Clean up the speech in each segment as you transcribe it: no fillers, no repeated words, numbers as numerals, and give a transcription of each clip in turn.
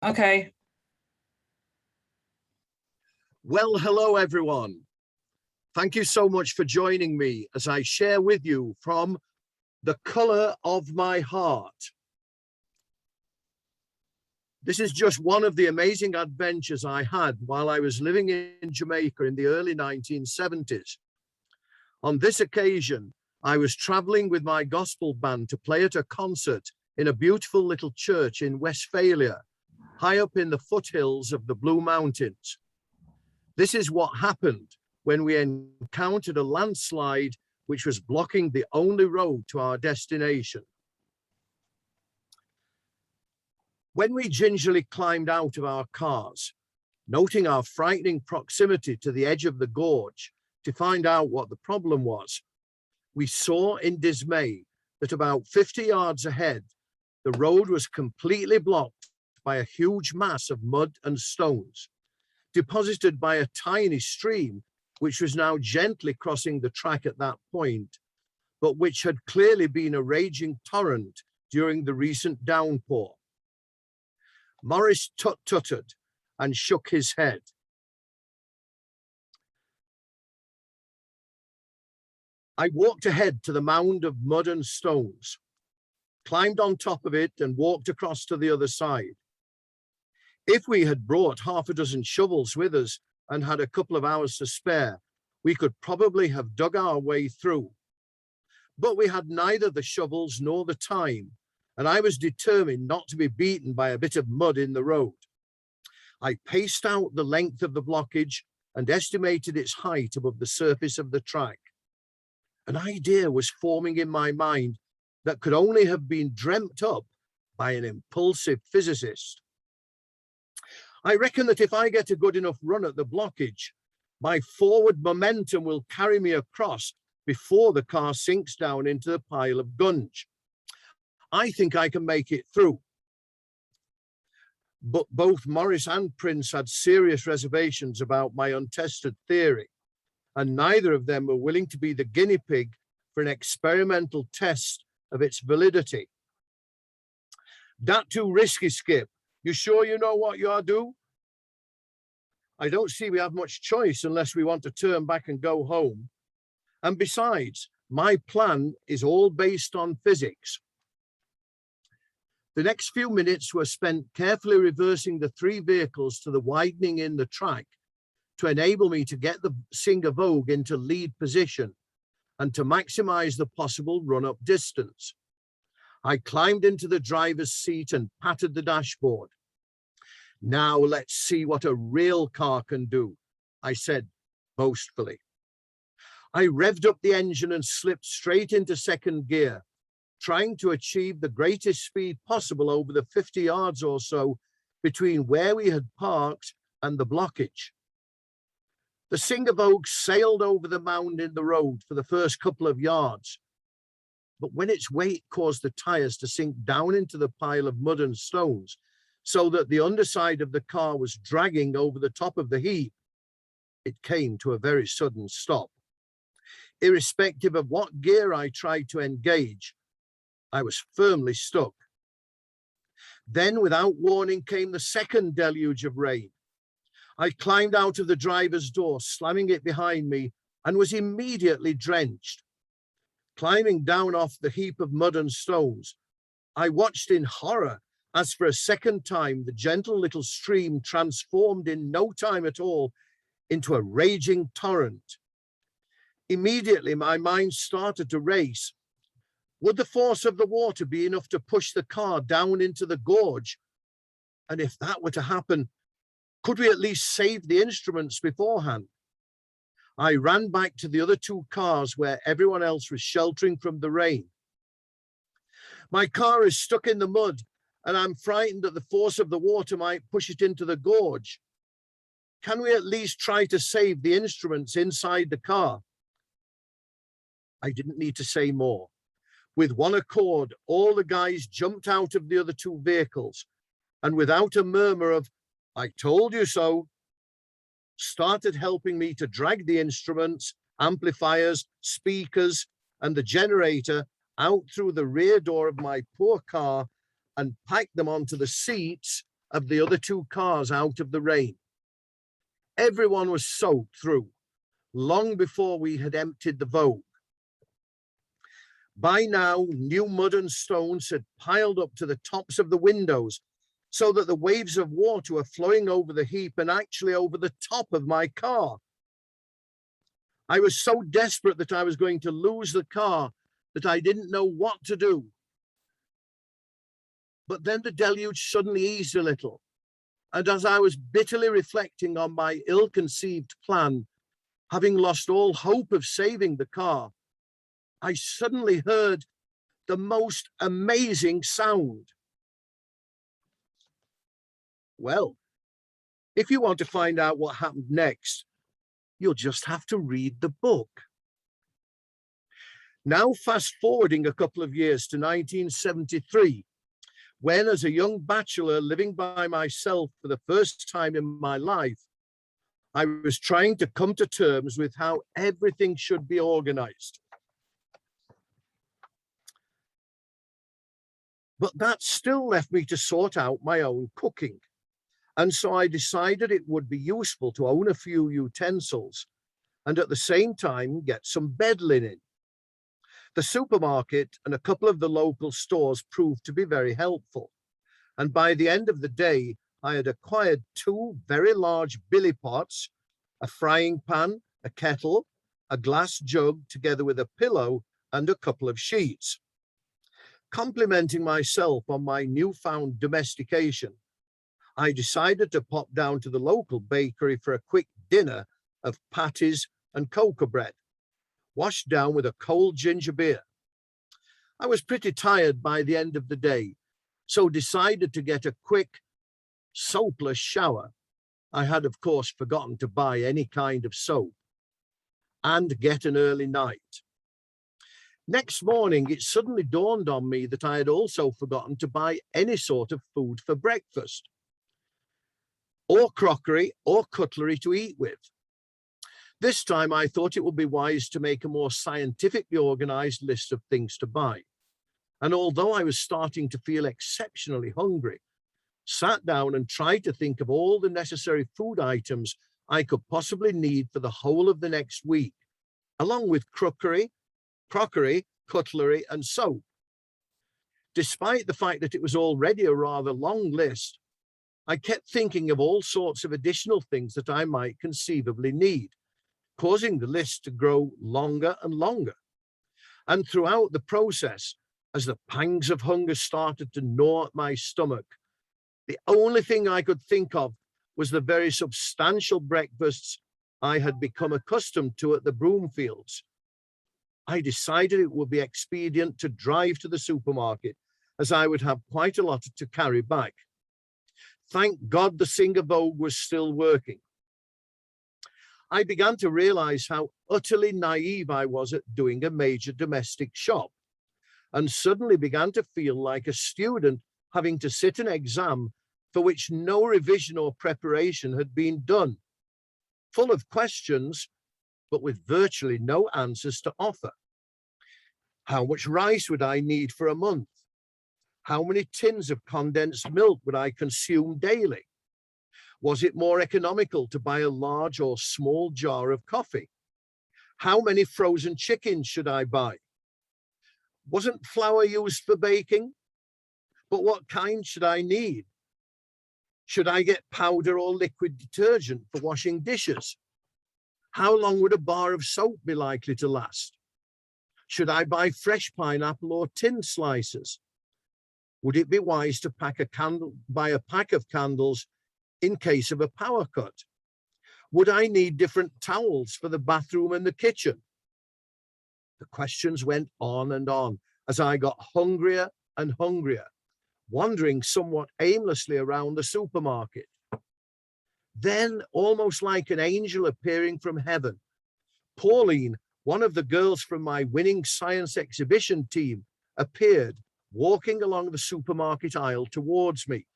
Okay. Well, hello, everyone. Thank you so much for joining me as I share with you from The Colour of My Heart. This is just one of the amazing adventures I had while I was living in Jamaica in the early 1970s. On this occasion, I was traveling with my gospel band to play at a concert in a beautiful little church in Westphalia, high up in the foothills of the Blue Mountains. This is what happened when we encountered a landslide which was blocking the only road to our destination. When we gingerly climbed out of our cars, noting our frightening proximity to the edge of the gorge to find out what the problem was, we saw in dismay that about 50 yards ahead, the road was completely blocked by a huge mass of mud and stones, deposited by a tiny stream, which was now gently crossing the track at that point, but which had clearly been a raging torrent during the recent downpour. Morris tut-tutted and shook his head. I walked ahead to the mound of mud and stones, climbed on top of it and walked across to the other side. If we had brought half a dozen shovels with us and had a couple of hours to spare, we could probably have dug our way through. But we had neither the shovels nor the time, and I was determined not to be beaten by a bit of mud in the road. I paced out the length of the blockage and estimated its height above the surface of the track. An idea was forming in my mind that could only have been dreamt up by an impulsive physicist. I reckon that if I get a good enough run at the blockage, my forward momentum will carry me across before the car sinks down into the pile of gunge. I think I can make it through. But both Morris and Prince had serious reservations about my untested theory, and neither of them were willing to be the guinea pig for an experimental test of its validity. "That too risky, Skip. You sure you know what you are doing?" "I don't see we have much choice unless we want to turn back and go home. And besides, my plan is all based on physics." The next few minutes were spent carefully reversing the three vehicles to the widening in the track to enable me to get the Singer Vogue into lead position and to maximize the possible run-up distance. I climbed into the driver's seat and patted the dashboard. "Now let's see what a real car can do," I said boastfully. I revved up the engine and slipped straight into second gear, trying to achieve the greatest speed possible over the 50 yards or so between where we had parked and the blockage. The Singer Vogue sailed over the mound in the road for the first couple of yards, but when its weight caused the tires to sink down into the pile of mud and stones, so that the underside of the car was dragging over the top of the heap, it came to a very sudden stop. Irrespective of what gear I tried to engage, I was firmly stuck. Then, without warning, came the second deluge of rain. I climbed out of the driver's door, slamming it behind me, and was immediately drenched. Climbing down off the heap of mud and stones, I watched in horror as for a second time the gentle little stream transformed in no time at all into a raging torrent. Immediately my mind started to race. Would the force of the water be enough to push the car down into the gorge? And if that were to happen, could we at least save the instruments beforehand? I ran back to the other two cars where everyone else was sheltering from the rain. "My car is stuck in the mud, and I'm frightened that the force of the water might push it into the gorge. Can we at least try to save the instruments inside the car?" I didn't need to say more. With one accord, all the guys jumped out of the other two vehicles, and without a murmur of "I told you so," started helping me to drag the instruments, amplifiers, speakers, and the generator out through the rear door of my poor car and pack them onto the seats of the other two cars out of the rain. Everyone was soaked through, long before we had emptied the Vogue. By now, new mud and stones had piled up to the tops of the windows, so that the waves of water were flowing over the heap and actually over the top of my car. I was so desperate that I was going to lose the car that I didn't know what to do. But then the deluge suddenly eased a little, and as I was bitterly reflecting on my ill-conceived plan, having lost all hope of saving the car, I suddenly heard the most amazing sound. Well, if you want to find out what happened next, you'll just have to read the book. Now, fast forwarding a couple of years to 1973, when, as a young bachelor living by myself for the first time in my life, I was trying to come to terms with how everything should be organized. But that still left me to sort out my own cooking. And so I decided it would be useful to own a few utensils and at the same time get some bed linen. The supermarket and a couple of the local stores proved to be very helpful. And by the end of the day, I had acquired 2 very large billy pots, a frying pan, a kettle, a glass jug, together with a pillow and a couple of sheets. Complimenting myself on my newfound domestication, I decided to pop down to the local bakery for a quick dinner of patties and cocoa bread, washed down with a cold ginger beer. I was pretty tired by the end of the day, so decided to get a quick, soapless shower. I had, of course, forgotten to buy any kind of soap, and get an early night. Next morning, it suddenly dawned on me that I had also forgotten to buy any sort of food for breakfast, or crockery or cutlery to eat with. This time I thought it would be wise to make a more scientifically organized list of things to buy. And although I was starting to feel exceptionally hungry, sat down and tried to think of all the necessary food items I could possibly need for the whole of the next week, along with crockery, cutlery, and soap. Despite the fact that it was already a rather long list, I kept thinking of all sorts of additional things that I might conceivably need, causing the list to grow longer and longer. And throughout the process, as the pangs of hunger started to gnaw at my stomach, the only thing I could think of was the very substantial breakfasts I had become accustomed to at the Broomfields. I decided it would be expedient to drive to the supermarket, as I would have quite a lot to carry back. Thank God the Singer Vogue was still working. I began to realize how utterly naive I was at doing a major domestic shop, and suddenly began to feel like a student having to sit an exam for which no revision or preparation had been done, full of questions, but with virtually no answers to offer. How much rice would I need for a month? How many tins of condensed milk would I consume daily? Was it more economical to buy a large or small jar of coffee? How many frozen chickens should I buy? Wasn't flour used for baking? But what kind should I need? Should I get powder or liquid detergent for washing dishes? How long would a bar of soap be likely to last? Should I buy fresh pineapple or tin slices? Would it be wise to buy a pack of candles in case of a power cut? Would I need different towels for the bathroom and the kitchen? The questions went on and on as I got hungrier and hungrier, wandering somewhat aimlessly around the supermarket. Then, almost like an angel appearing from heaven, Pauline, one of the girls from my winning science exhibition team, appeared, walking along the supermarket aisle towards me.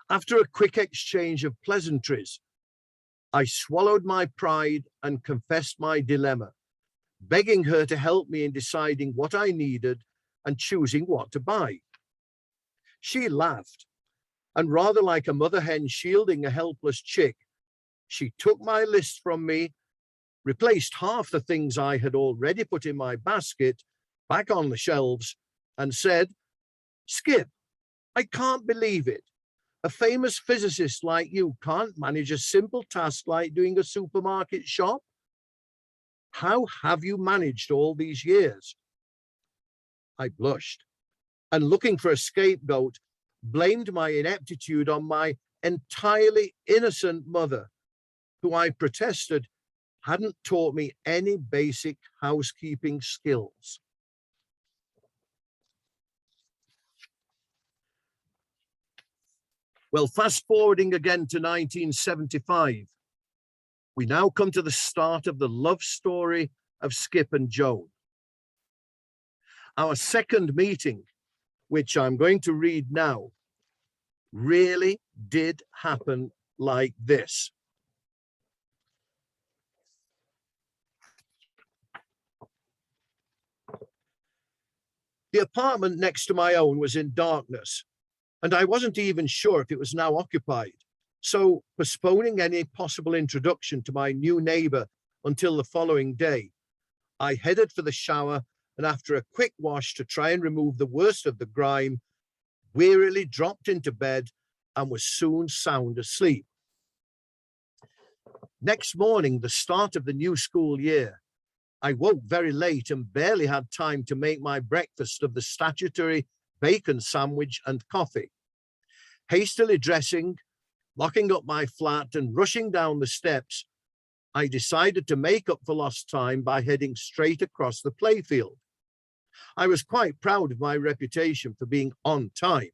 After a quick exchange of pleasantries, I swallowed my pride and confessed my dilemma, begging her to help me in deciding what I needed and choosing what to buy. She laughed And rather like a mother hen shielding a helpless chick, she took my list from me, replaced half the things I had already put in my basket back on the shelves, and said, "Skip, I can't believe it. A famous physicist like you can't manage a simple task like doing a supermarket shop? How have you managed all these years?" I blushed, and looking for a scapegoat, blamed my ineptitude on my entirely innocent mother, who I protested hadn't taught me any basic housekeeping skills. Well, fast forwarding again to 1975, we now come to the start of the love story of Skip and Joan. Our second meeting, which I'm going to read now, really did happen like this. The apartment next to my own was in darkness, and I wasn't even sure if it was now occupied. So, postponing any possible introduction to my new neighbor until the following day, I headed for the shower, and after a quick wash to try and remove the worst of the grime, wearily dropped into bed and was soon sound asleep. Next morning, the start of the new school year, I woke very late and barely had time to make my breakfast of the statutory bacon sandwich and coffee. Hastily dressing, locking up my flat and rushing down the steps, I decided to make up for lost time by heading straight across the playfield. I was quite proud of my reputation for being on time,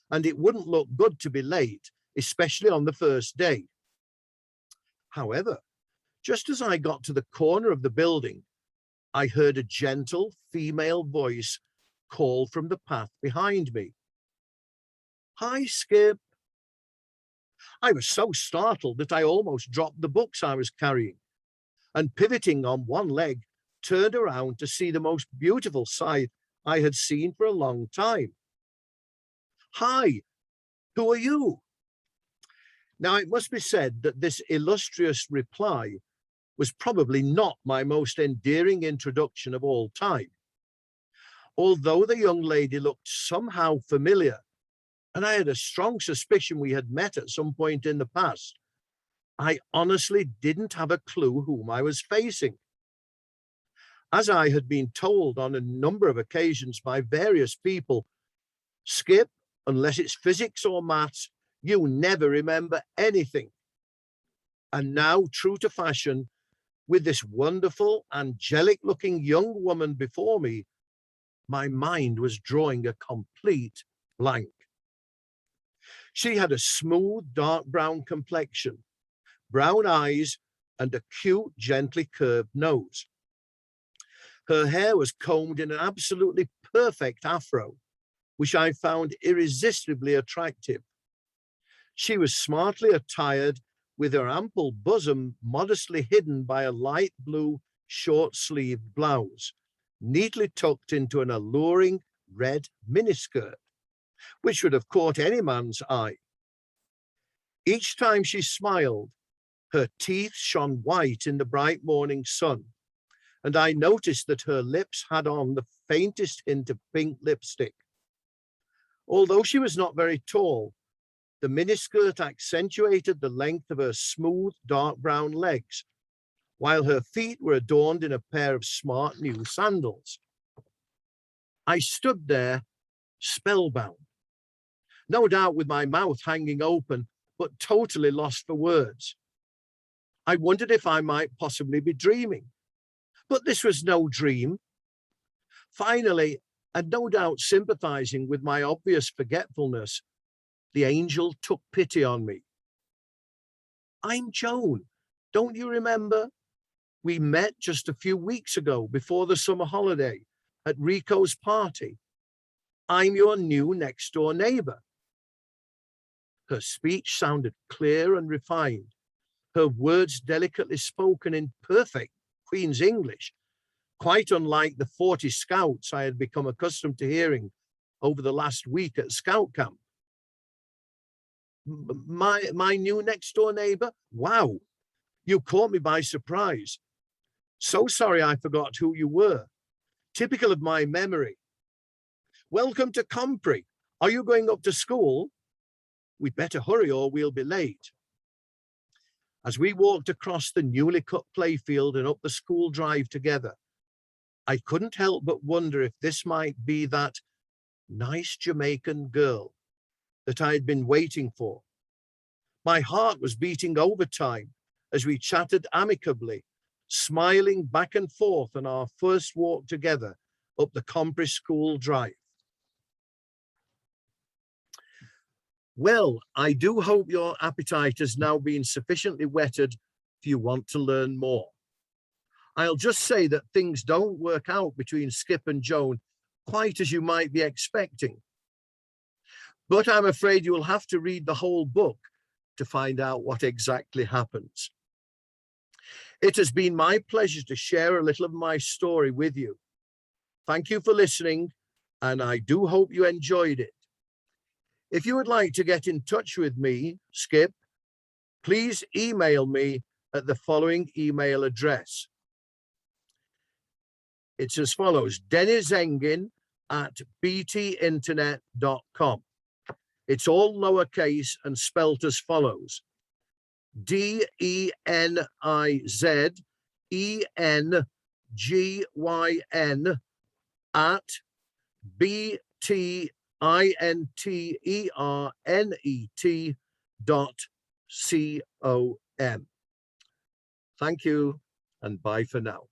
and it wouldn't look good to be late, especially on the first day. However, just as I got to the corner of the building, I heard a gentle female voice call from the path behind me. "Hi, Skip." I was so startled that I almost dropped the books I was carrying, and pivoting on one leg, turned around to see the most beautiful sight I had seen for a long time. "Hi, who are you?" Now, it must be said that this illustrious reply was probably not my most endearing introduction of all time. Although the young lady looked somehow familiar, and I had a strong suspicion we had met at some point in the past, I honestly didn't have a clue whom I was facing. As I had been told on a number of occasions by various people, "Skip, unless it's physics or maths, you never remember anything." And now, true to fashion, with this wonderful, angelic-looking young woman before me, my mind was drawing a complete blank. She had a smooth, dark brown complexion, brown eyes, and a cute, gently curved nose. Her hair was combed in an absolutely perfect afro, which I found irresistibly attractive. She was smartly attired, with her ample bosom modestly hidden by a light blue short-sleeved blouse, neatly tucked into an alluring red miniskirt, which would have caught any man's eye. Each time she smiled, her teeth shone white in the bright morning sun, and I noticed that her lips had on the faintest hint of pink lipstick. Although she was not very tall, the miniskirt accentuated the length of her smooth, dark brown legs, while her feet were adorned in a pair of smart new sandals. I stood there, spellbound, no doubt with my mouth hanging open, but totally lost for words. I wondered if I might possibly be dreaming, but this was no dream. Finally, and no doubt sympathizing with my obvious forgetfulness, the angel took pity on me. "I'm Joan. Don't you remember? We met just a few weeks ago before the summer holiday at Rico's party. I'm your new next door neighbor." Her speech sounded clear and refined, her words delicately spoken in perfect Queen's English, quite unlike the 40 scouts I had become accustomed to hearing over the last week at scout camp. My new next door neighbor? Wow, you caught me by surprise. So sorry I forgot who you were. Typical of my memory. Welcome to Compre. Are you going up to school? We'd better hurry or we'll be late. As we walked across the newly cut playfield and up the school drive together, I couldn't help but wonder if this might be that nice Jamaican girl that I had been waiting for. My heart was beating overtime as we chatted amicably, smiling back and forth on our first walk together up the Compre School drive. Well, I do hope your appetite has now been sufficiently whetted if you want to learn more. I'll just say that things don't work out between Skip and Joan quite as you might be expecting. But I'm afraid you will have to read the whole book to find out what exactly happens. It has been my pleasure to share a little of my story with you. Thank you for listening, and I do hope you enjoyed it. If you would like to get in touch with me, Skip, please email me at the following email address. It's as follows: denizengin@btinternet.com. It's all lowercase and spelt as follows: DENIZEN@btinternet.com. Thank you, and bye for now.